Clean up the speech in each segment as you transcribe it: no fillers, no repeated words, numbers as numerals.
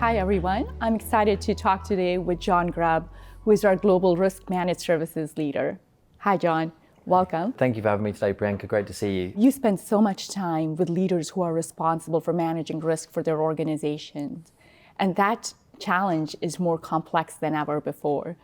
Hi, everyone. I'm excited to talk today with Jon Grubb, who is our Global Risk Managed Services leader. Hi, Jon. Welcome. Thank you for having me today, Priyanka. Great to see you. You spend so much time with leaders who are responsible for managing risk for their organizations. And that challenge is more complex than ever before.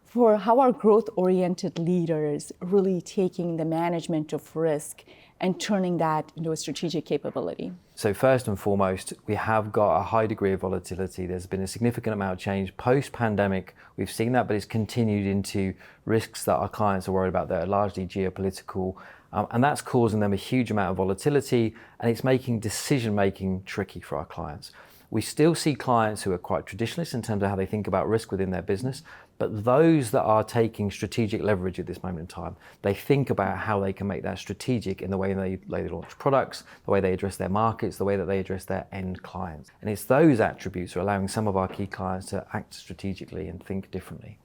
For how are growth-oriented leaders really taking the management of risk and turning that into a strategic capability? So first and foremost, we have got a high degree of volatility. There's been a significant amount of change. Post-pandemic, we've seen that, but it's continued into risks that our clients are worried about that are largely geopolitical. And that's causing them a huge amount of volatility, and it's making decision-making tricky for our clients. We still see clients who are quite traditionalist in terms of how they think about risk within their business, but those that are taking strategic leverage at this moment in time, they think about how they can make that strategic in the way they launch products, the way they address their markets, the way that they address their end clients. And it's those attributes that are allowing some of our key clients to act strategically and think differently.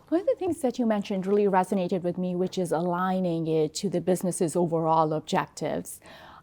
One of the things that you mentioned really resonated with me, which is aligning it to the business's overall objectives.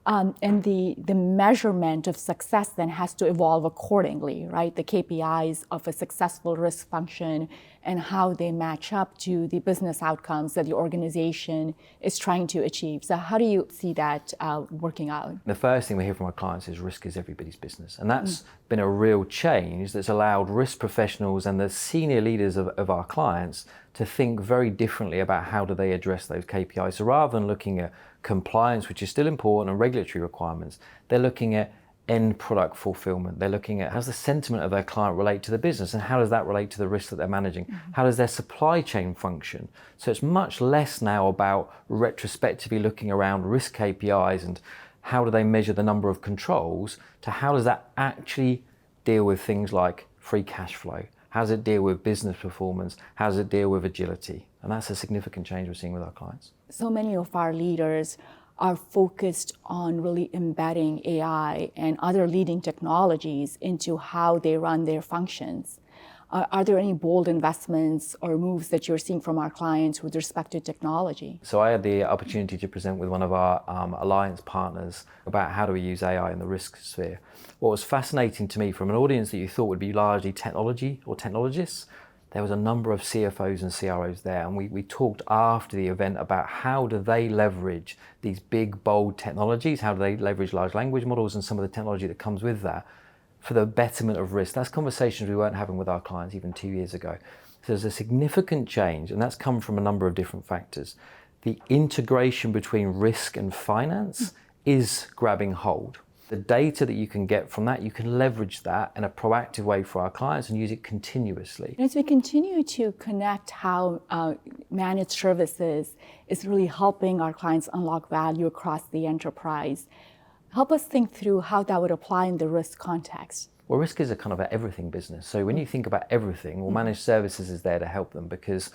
And the measurement of success then has to evolve accordingly, right? The KPIs of a successful risk function and how they match up to the business outcomes that the organization is trying to achieve. So how do you see that working out? The first thing we hear from our clients is risk is everybody's business. And that's been a real change that's allowed risk professionals and the senior leaders of our clients to think very differently about how do they address those KPIs. So rather than looking at compliance, which is still important, and regulatory requirements, they're looking at end product fulfillment. They're looking at how's the sentiment of their client relate to the business and how does that relate to the risk that they're managing? How does their supply chain function? So it's much less now about retrospectively looking around risk KPIs and how do they measure the number of controls to how does that actually deal with things like free cash flow? How does it deal with business performance? How does it deal with agility? And that's a significant change we're seeing with our clients. So many of our leaders are focused on really embedding AI and other leading technologies into how they run their functions. Are there any bold investments or moves that you're seeing from our clients with respect to technology? So I had the opportunity to present with one of our alliance partners about how do we use AI in the risk sphere. What was fascinating to me from an audience that you thought would be largely technology or technologists, there was a number of CFOs and CROs there, and we talked after the event about how do they leverage these big, bold technologies, how do they leverage large language models and some of the technology that comes with that for the betterment of risk. That's conversations we weren't having with our clients even 2 years ago. So there's a significant change, and that's come from a number of different factors. The integration between risk and finance is grabbing hold. The data that you can get from that, you can leverage that in a proactive way for our clients and use it continuously. As we continue to connect how managed services is really helping our clients unlock value across the enterprise, help us think through how that would apply in the risk context. Well, risk is a kind of an everything business. So when you think about everything, well, managed services is there to help them because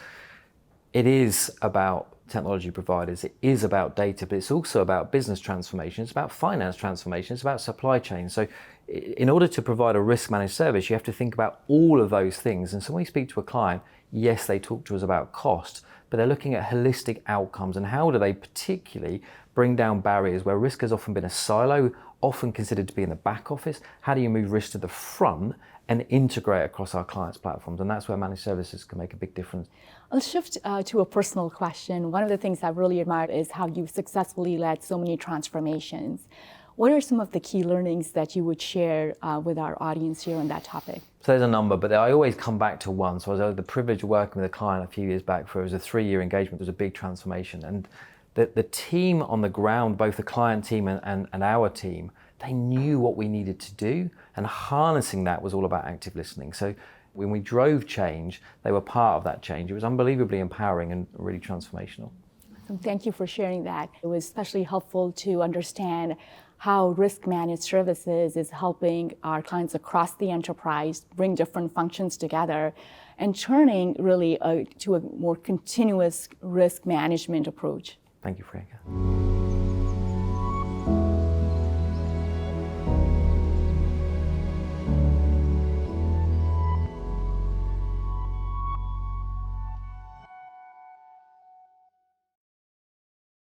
it is about technology providers, it is about data, but it's also about business transformation, it's about finance transformation, it's about supply chain. So in order to provide a risk managed service, you have to think about all of those things. And so when we speak to a client, yes, they talk to us about cost, but they're looking at holistic outcomes and how do they particularly bring down barriers where risk has often been a silo, often considered to be in the back office. How do you move risk to the front and integrate across our clients' platforms? And that's where managed services can make a big difference. Let's shift to a personal question. One of the things I've really admired is how you've successfully led so many transformations. What are some of the key learnings that you would share with our audience here on that topic? So there's a number, but I always come back to one. So I had the privilege of working with a client a few years back for it was a 3-year engagement. It was a big transformation. And the team on the ground, both the client team and our team, they knew what we needed to do, and harnessing that was all about active listening. So when we drove change, they were part of that change. It was unbelievably empowering and really transformational. Thank you for sharing that. It was especially helpful to understand how risk managed services is helping our clients across the enterprise bring different functions together and turning really to a more continuous risk management approach. Thank you, Priyanka.